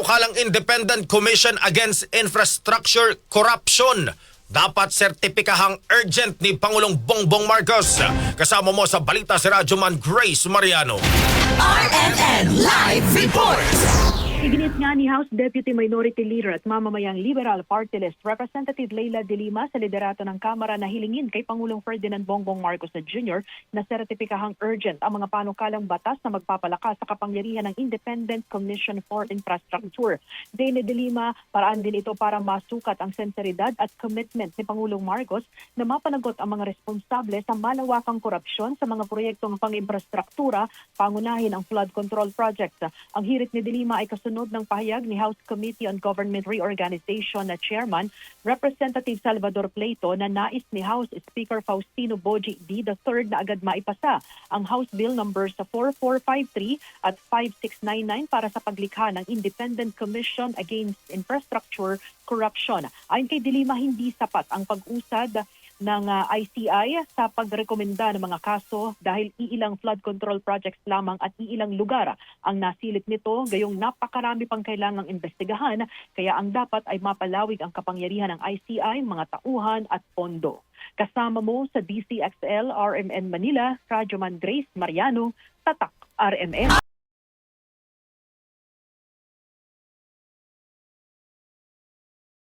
panukalang Independent Commission Against Infrastructure Corruption dapat sertipikahang urgent ni Pangulong Bongbong Marcos. Kasama mo sa balita si Radyoman Grace Mariano. RMN Live Report! Iginit nga ni House Deputy Minority Leader at mamamayang Liberal Party List Representative Leila De Lima sa liderato ng Kamara na hilingin kay Pangulong Ferdinand Bongbong Marcos Jr. na sertipikahang urgent ang mga panukalang batas na magpapalakas sa kapangyarihan ng Independent Commission for Infrastructure. Dane De Lima, paraan din ito para masukat ang senseridad at commitment ni Pangulong Marcos na mapanagot ang mga responsable sa malawakang korupsyon sa mga proyektong pang-infrastruktura, pangunahin ang flood control projects. Ang hirit ni De Lima ay kasunod ng pahayag ni House Committee on Government Reorganization na Chairman, Representative Salvador Pleito, na nais ni House Speaker Faustino Boji D. III na agad maipasa ang House Bill numbers 4453 at 5699 para sa paglikha ng Independent Commission Against Infrastructure Corruption. Ayon kay De Lima, hindi sapat ang pag-usad ng ICI sa pagrekomenda ng mga kaso dahil iilang flood control projects lamang at iilang lugar ang nasilip nito, gayong napakarami pang kailangang investigahan, kaya ang dapat ay mapalawig ang kapangyarihan ng ICI, mga tauhan at pondo. Kasama mo sa DCXL RMN Manila, Radyoman Grace Mariano, Tatak RMN.